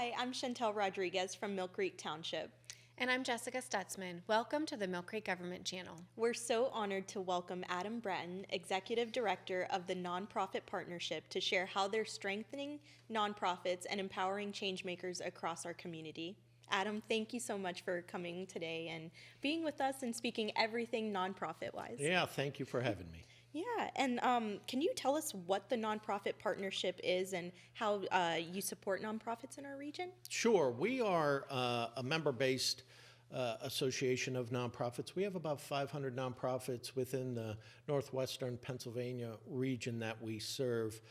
Hi, I'm Chantel Rodriguez from Millcreek Township. And I'm Jessica Stutzman. Welcome to the Millcreek Government Channel. We're so honored to welcome Adam Bratton, Executive Director of the Nonprofit Partnership, to share how they're strengthening nonprofits and empowering changemakers across our community. Adam, thank you so much for coming today and being with us and speaking everything nonprofit-wise. Yeah, thank you for having me. Yeah, and can you tell us what the Nonprofit Partnership is and how you support nonprofits in our region? Sure. We are a member-based association of nonprofits. We have about 500 nonprofits within the northwestern Pennsylvania region that we serve.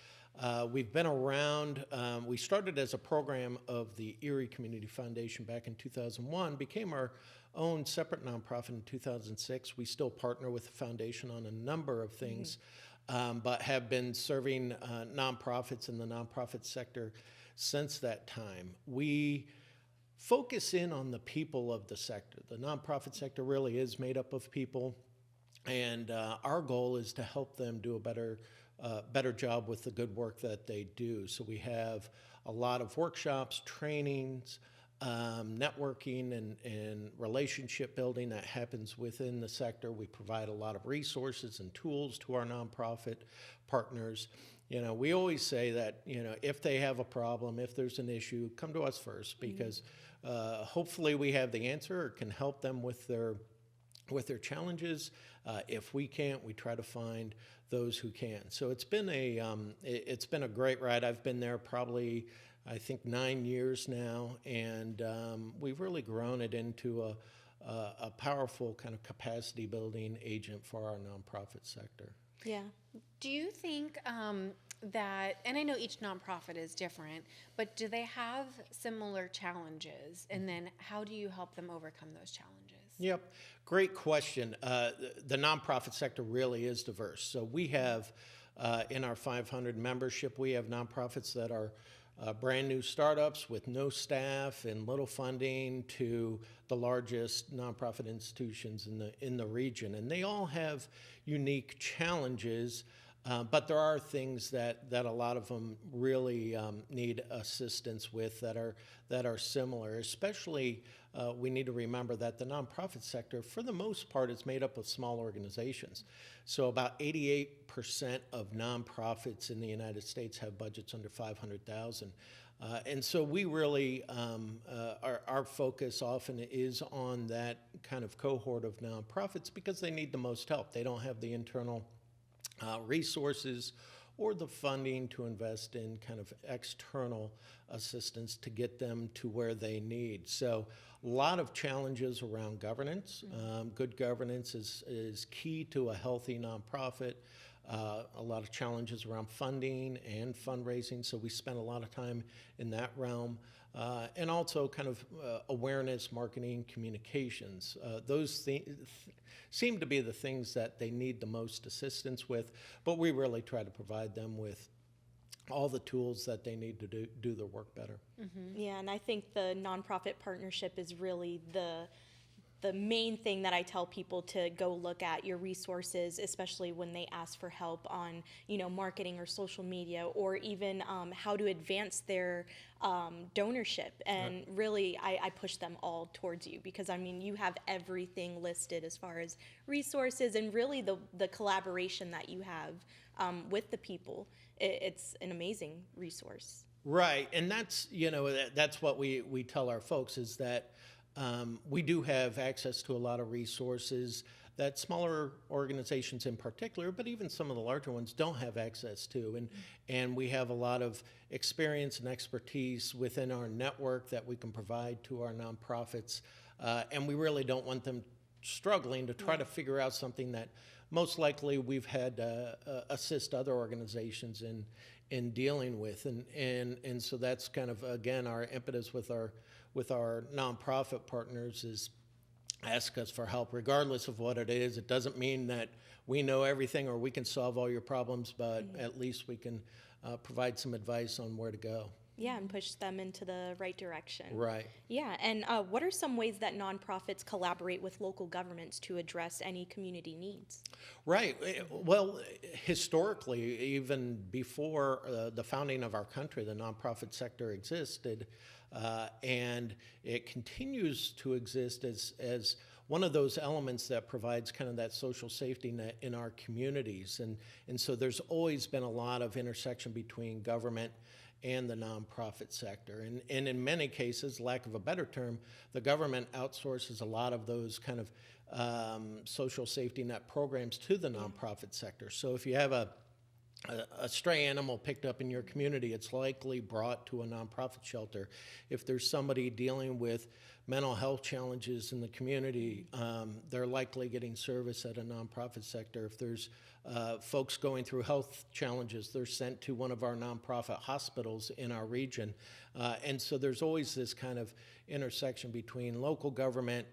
We've been around. We started as a program of the Erie Community Foundation back in 2001, became our own separate nonprofit in 2006. We still partner with the foundation on a number of things, but have been serving nonprofits in the nonprofit sector since that time. We focus in on the people of the sector. The nonprofit sector really is made up of people, and our goal is to help them do a better job with the good work that they do. So we have a lot of workshops, trainings, networking and relationship building that happens within the sector. We provide a lot of resources and tools to our nonprofit partners. You know, we always say that, you know, if they have a problem, if there's an issue, come to us first, because hopefully we have the answer or can help them with their challenges. If we can't, we try to find those who can. So it's been a great ride. I've been there probably, I think, 9 years now, and we've really grown it into a powerful kind of capacity building agent for our nonprofit sector. Yeah. Do you think that, and I know each nonprofit is different, but do they have similar challenges? And then how do you help them overcome those challenges? Yep, great question. The nonprofit sector really is diverse. So we have, in our 500 membership, we have nonprofits that are brand new startups with no staff and little funding to the largest nonprofit institutions in the region. And they all have unique challenges, but there are things that a lot of them really need assistance with that are similar. Especially, we need to remember that the nonprofit sector, for the most part, is made up of small organizations. So about 88% of nonprofits in the United States have budgets under $500,000. And so we really, our focus often is on that kind of cohort of nonprofits because they need the most help. They don't have the internal resources or the funding to invest in kind of external assistance to get them to where they need. So a lot of challenges around governance. Good governance is key to a healthy nonprofit. A lot of challenges around funding and fundraising, so we spend a lot of time in that realm. And also kind of awareness, marketing, communications. Those seem to be the things that they need the most assistance with, but we really try to provide them with all the tools that they need to do their work better. Mm-hmm. Yeah, and I think the nonprofit partnership is really the main thing that I tell people to go look at your resources, especially when they ask for help on, you know, marketing or social media, or even how to advance their donorship. And really, I push them all towards you because, I mean, you have everything listed as far as resources and really the collaboration that you have with the people. It's an amazing resource. Right, and that's, you know, that's what we tell our folks is that we do have access to a lot of resources that smaller organizations in particular, but even some of the larger ones don't have access to. And we have a lot of experience and expertise within our network that we can provide to our nonprofits. And we really don't want them struggling to try to figure out something that most likely we've had assist other organizations in dealing with. And so that's kind of, again, our impetus with our nonprofit partners is ask us for help regardless of what it is. It doesn't mean that we know everything or we can solve all your problems, but at least we can provide some advice on where to go. Yeah, and push them into the right direction. Right. Yeah, and what are some ways that nonprofits collaborate with local governments to address any community needs? Right. Well, historically, even before the founding of our country, the nonprofit sector existed, and it continues to exist as one of those elements that provides kind of that social safety net in our communities. And so there's always been a lot of intersection between government and the nonprofit sector. And in many cases, lack of a better term, the government outsources a lot of those kind of social safety net programs to the nonprofit sector. So if you have a stray animal picked up in your community, it's likely brought to a nonprofit shelter. If there's somebody dealing with mental health challenges in the community, they're likely getting service at a nonprofit sector. If there's folks going through health challenges, they're sent to one of our nonprofit hospitals in our region. And so there's always this kind of intersection between local government,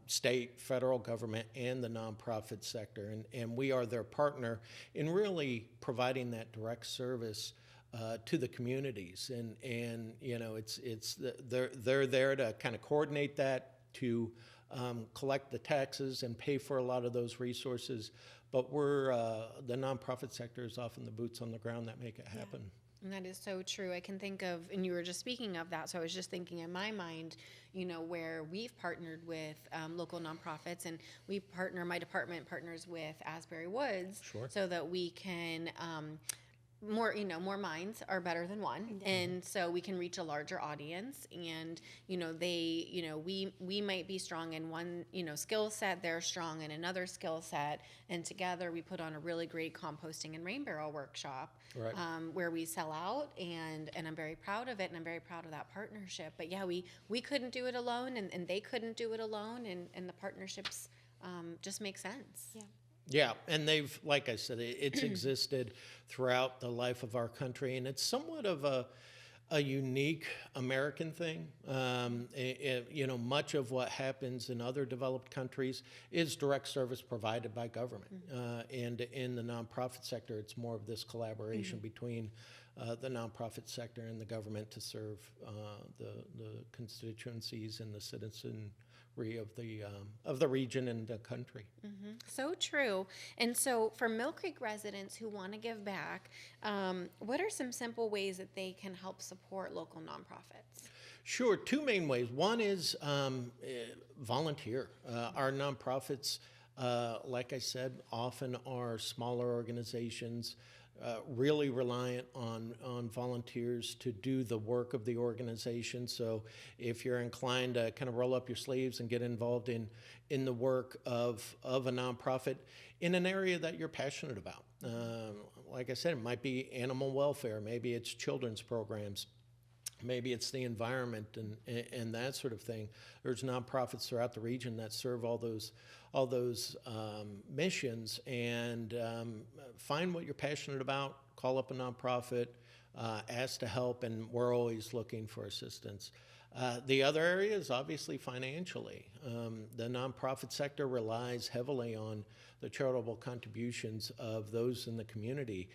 state, federal government, and the nonprofit sector. And we are their partner in really providing that direct service to the communities. And you know, they're there to kind of coordinate that, to collect the taxes and pay for a lot of those resources. But the nonprofit sector is often the boots on the ground that make it happen. And that is so true. I can think of, and you were just speaking of that, so I was just thinking in my mind, you know, where we've partnered with local nonprofits, and my department partners with Asbury Woods, Sure. so that we can more minds are better than one, and so we can reach a larger audience. And we might be strong in one skill set, they're strong in another skill set, and together we put on a really great composting and rain barrel workshop, Right. where we sell out, and I'm very proud of it, and I'm very proud of that partnership. But yeah, we couldn't do it alone, and they couldn't do it alone, and the partnerships just make sense. Yeah. Yeah, and they've, like I said, it's existed throughout the life of our country, and it's somewhat of a unique American thing. Much of what happens in other developed countries is direct service provided by government. And in the nonprofit sector, it's more of this collaboration between the nonprofit sector and the government to serve the constituencies and the citizenry of the region and the country. So true. And so for Millcreek residents who want to give back, what are some simple ways that they can help support local nonprofits? Sure, two main ways. One is volunteer. Our nonprofits, like I said, often are smaller organizations, really reliant on volunteers to do the work of the organization. So if you're inclined to kind of roll up your sleeves and get involved in the work of a nonprofit in an area that you're passionate about, like I said, it might be animal welfare, maybe it's children's programs, maybe it's the environment and that sort of thing. There's nonprofits throughout the region that serve all those missions, and find what you're passionate about, call up a nonprofit, ask to help, and we're always looking for assistance. The other area is obviously financially. The nonprofit sector relies heavily on the charitable contributions of those in the community.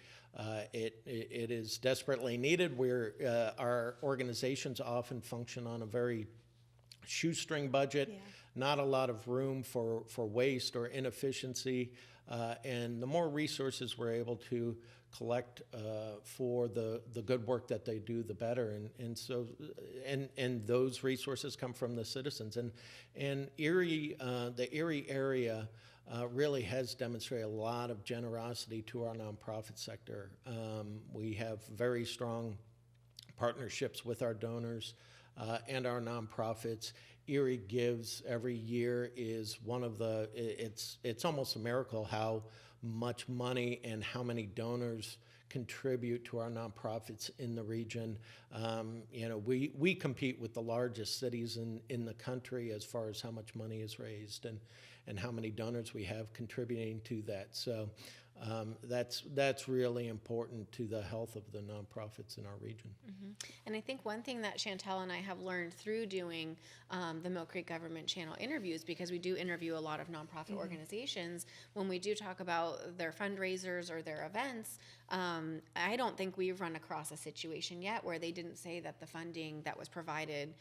It is desperately needed. Our organizations often function on a very shoestring budget, not a lot of room for waste or inefficiency, and the more resources we're able to collect for the good work that they do, the better. And those resources come from the citizens. And Erie, the Erie area really has demonstrated a lot of generosity to our nonprofit sector. We have very strong partnerships with our donors and our nonprofits. Erie Gives every year is one of it's almost a miracle how much money and how many donors contribute to our nonprofits in the region. We compete with the largest cities in the country as far as how much money is raised and how many donors we have contributing to that. So That's really important to the health of the nonprofits in our region. And I think one thing that Chantel and I have learned through doing the Millcreek Government Channel interviews, because we do interview a lot of nonprofit organizations, when we do talk about their fundraisers or their events, I don't think we've run across a situation yet where they didn't say that the funding that was provided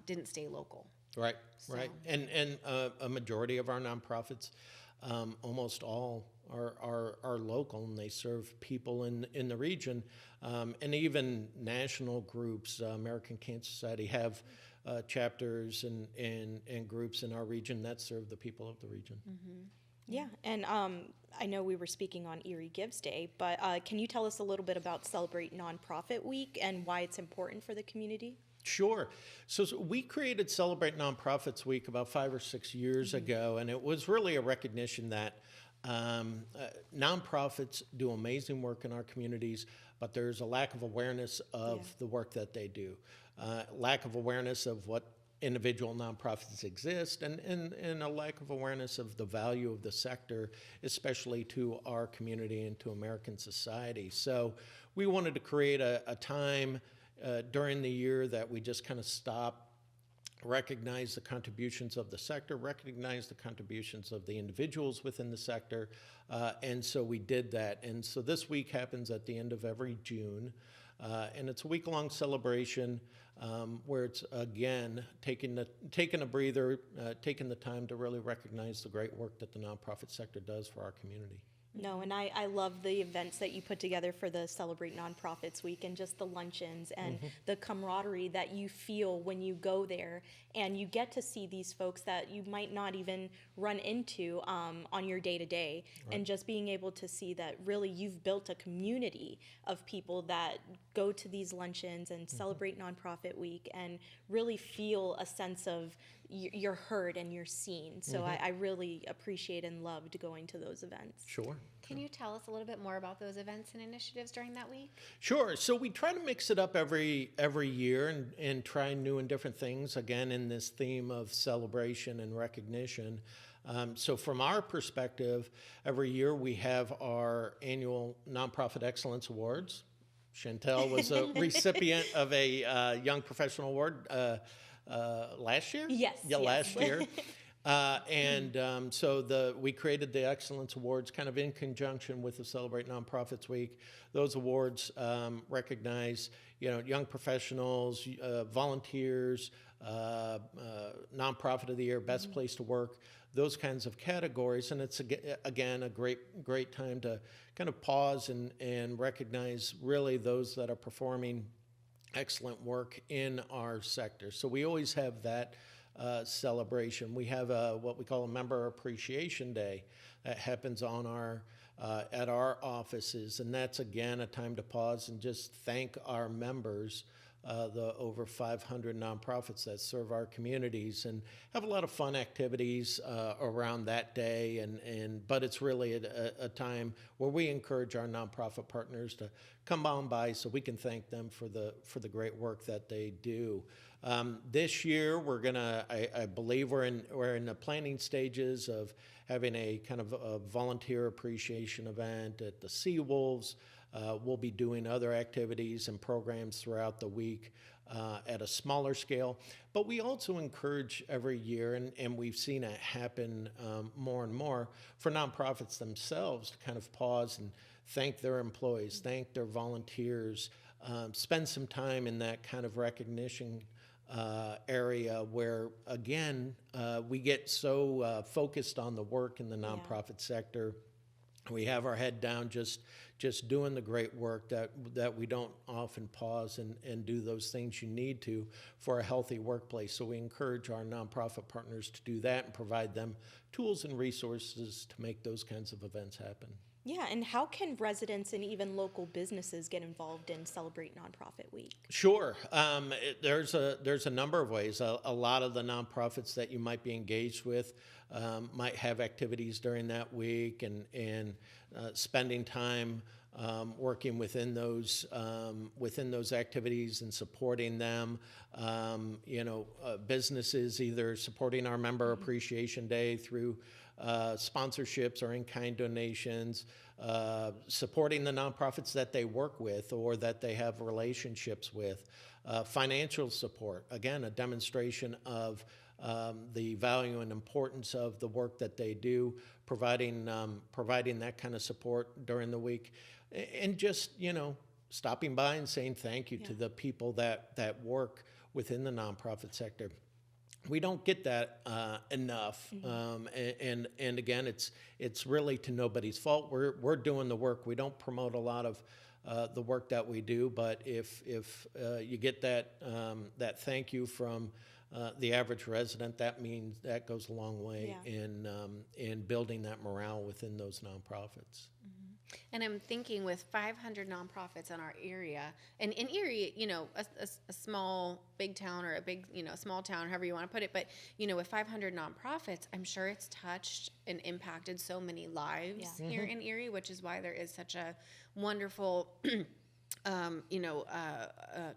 didn't stay local. Right, right. And a majority of our nonprofits, almost all are local, and they serve people in the region. And even national groups, American Cancer Society, have chapters and groups in our region that serve the people of the region. Yeah, and I know we were speaking on Erie Gives Day, but can you tell us a little bit about Celebrate Nonprofit Week and why it's important for the community? Sure. So we created Celebrate Nonprofits Week about 5 or 6 years ago, and it was really a recognition that nonprofits do amazing work in our communities, but there's a lack of awareness of the work that they do, lack of awareness of what individual nonprofits exist, and a lack of awareness of the value of the sector, especially to our community and to American society. So we wanted to create a time during the year that we just kind of stop, recognize the contributions of the sector, recognize the contributions of the individuals within the sector, and so we did that. And so this week happens at the end of every June, and it's a week-long celebration where it's, again, taking a breather, taking the time to really recognize the great work that the nonprofit sector does for our community. No, and I love the events that you put together for the Celebrate Nonprofits Week, and just the luncheons and the camaraderie that you feel when you go there, and you get to see these folks that you might not even run into on your day-to-day. And just being able to see that really you've built a community of people that go to these luncheons and celebrate Nonprofit Week and really feel a sense of you're heard and you're seen. So I really appreciate and loved going to those events. Sure. Can you tell us a little bit more about those events and initiatives during that week? Sure. So we try to mix it up every year and try new and different things, again, in this theme of celebration and recognition. So from our perspective, every year we have our annual Nonprofit Excellence Awards. Chantel was a recipient of a Young Professional Award last year? Yes. Yeah, last year. So we created the Excellence Awards kind of in conjunction with the Celebrate Nonprofits Week. Those awards recognize, young professionals, volunteers, Nonprofit of the Year, Best Place to Work, those kinds of categories. And it's, again, a great time to kind of pause and recognize really those that are performing excellent work in our sector. So we always have that celebration. We have what we call a Member Appreciation Day that happens on at our offices, and that's, again, a time to pause and just thank our members, the over 500 nonprofits that serve our communities, and have a lot of fun activities around that day. But it's really a time where we encourage our nonprofit partners to come on by so we can thank them for the great work that they do. This year, we're gonna, I believe we're in the planning stages of having a kind of a volunteer appreciation event at the Seawolves. We'll be doing other activities and programs throughout the week at a smaller scale. But we also encourage every year, and we've seen it happen more and more, for nonprofits themselves to kind of pause and thank their employees, thank their volunteers, spend some time in that kind of recognition area where, again, we get so focused on the work in the nonprofit sector. We have our head down just doing the great work that we don't often pause and do those things you need to for a healthy workplace. So we encourage our nonprofit partners to do that and provide them tools and resources to make those kinds of events happen. Yeah, and how can residents and even local businesses get involved in Celebrate Nonprofit Week? Sure. There's a number of ways. A lot of the nonprofits that you might be engaged with might have activities during that week, and spending time working within those activities and supporting them. Businesses either supporting our Member Appreciation Day through sponsorships or in-kind donations, supporting the nonprofits that they work with or that they have relationships with, financial support, again, a demonstration of the value and importance of the work that they do, providing that kind of support during the week, and just, stopping by and saying thank you to the people that work within the nonprofit sector. We don't get that enough, and again, it's really to nobody's fault. We're doing the work. We don't promote a lot of the work that we do, but if you get that thank you from the average resident, that goes a long way in building that morale within those nonprofits. And I'm thinking with 500 nonprofits in our area, and in Erie, a small, big town or a big, small town, however you want to put it, but, with 500 nonprofits, I'm sure it's touched and impacted so many lives here in Erie, which is why there is such a wonderful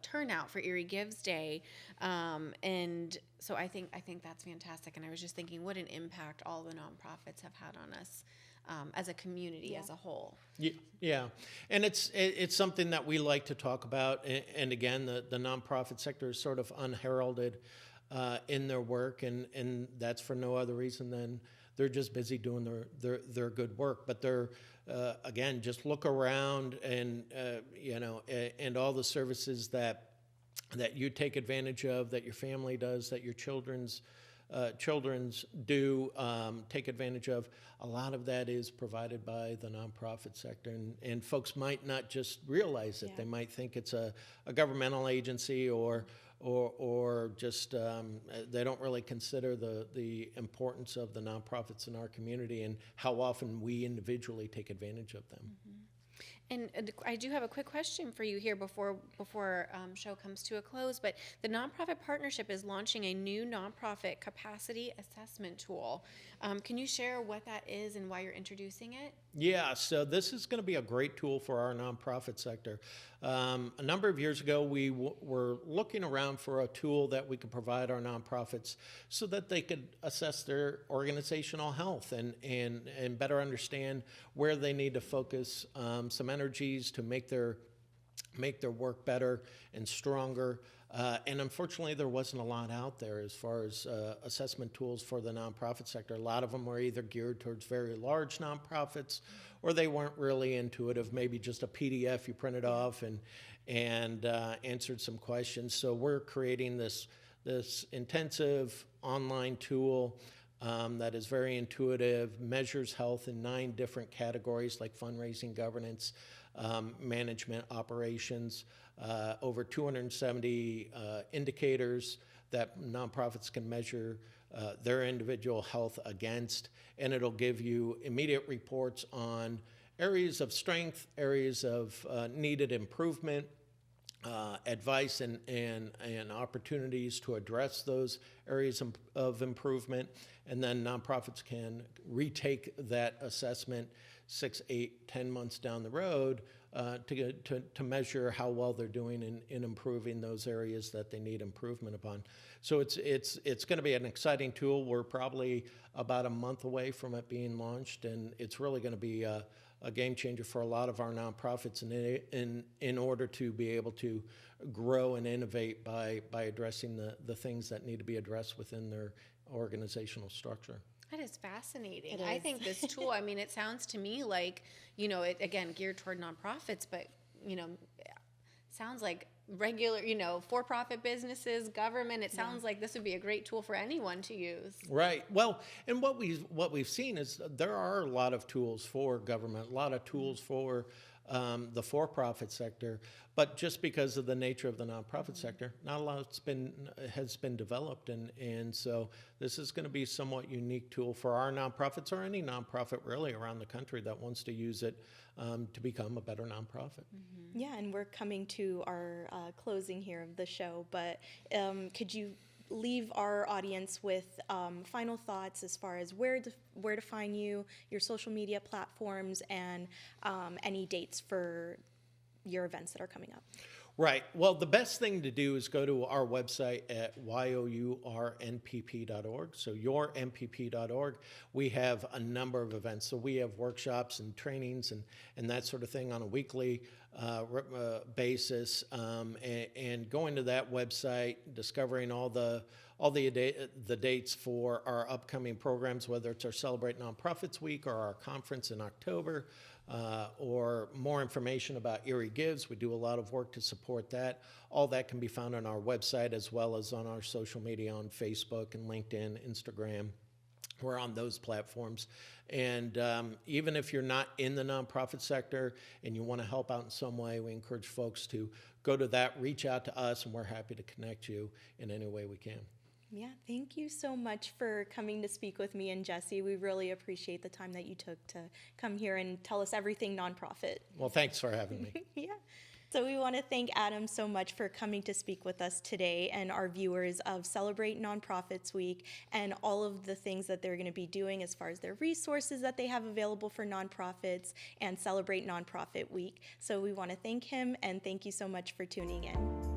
turnout for Erie Gives Day, and so I think that's fantastic. And I was just thinking, what an impact all the nonprofits have had on us as a community as a whole. Yeah, and it's something that we like to talk about. And again, the nonprofit sector is sort of unheralded in their work, and that's for no other reason than they're just busy doing their good work. But they're again, just look around and and all the services that you take advantage of, that your family does, that your children's do take advantage of. A lot of that is provided by the nonprofit sector, and folks might not just realize it. They might think it's a governmental agency or just they don't really consider the importance of the nonprofits in our community and how often we individually take advantage of them. Mm-hmm. And I do have a quick question for you here before show comes to a close, but the Nonprofit Partnership is launching a new nonprofit capacity assessment tool. Can you share what that is and why you're introducing it? Yeah, so this is going to be a great tool for our nonprofit sector. A number of years ago, we were looking around for a tool that we could provide our nonprofits so that they could assess their organizational health and better understand where they need to focus some energies to make their work better and stronger. And unfortunately, there wasn't a lot out there as far as assessment tools for the nonprofit sector. A lot of them were either geared towards very large nonprofits, or they weren't really intuitive, maybe just a PDF you printed off and answered some questions. So we're creating this intensive online tool that is very intuitive, measures health in 9 different categories like fundraising, governance, management, operations, over 270 indicators that nonprofits can measure their individual health against, and it'll give you immediate reports on areas of strength, areas of needed improvement, advice and opportunities to address those areas of improvement, and then nonprofits can retake that assessment 6, 8, 10 months down the road to measure how well they're doing in improving those areas that they need improvement upon. So it's going to be an exciting tool. We're probably about a month away from it being launched, and it's really going to be a game changer for a lot of our nonprofits in order to be able to grow and innovate by addressing the things that need to be addressed within their organizational structure. That is fascinating. I think this tool, it sounds to me like, it again geared toward nonprofits, but, sounds like regular, for-profit businesses, government. It sounds like this would be a great tool for anyone to use. Right. Well, and what we've seen is there are a lot of tools for government, a lot of tools for the for-profit sector, but just because of the nature of the nonprofit sector, not a lot has been developed, and so this is going to be a somewhat unique tool for our nonprofits or any nonprofit really around the country that wants to use it to become a better nonprofit. Yeah, and we're coming to our closing here of the show, but could you leave our audience with final thoughts as far as where to find you, your social media platforms, and any dates for your events that are coming up. Right. Well, the best thing to do is go to our website at yournpp.org. So yournpp.org. We have a number of events. So we have workshops and trainings and that sort of thing on a weekly basis. And going to that website, discovering all the dates for our upcoming programs, whether it's our Celebrate Nonprofits Week or our conference in October, or more information about Erie Gives. We do a lot of work to support that. All that can be found on our website as well as on our social media on Facebook and LinkedIn, Instagram. We're on those platforms. And even if you're not in the nonprofit sector and you want to help out in some way, we encourage folks to go to that, reach out to us, and we're happy to connect you in any way we can. Yeah, thank you so much for coming to speak with me and Jesse. We really appreciate the time that you took to come here and tell us everything nonprofit. Well, thanks for having me. Yeah. So we want to thank Adam so much for coming to speak with us today and our viewers of Celebrate Nonprofits Week and all of the things that they're going to be doing as far as their resources that they have available for nonprofits and Celebrate Nonprofit Week. So we want to thank him and thank you so much for tuning in.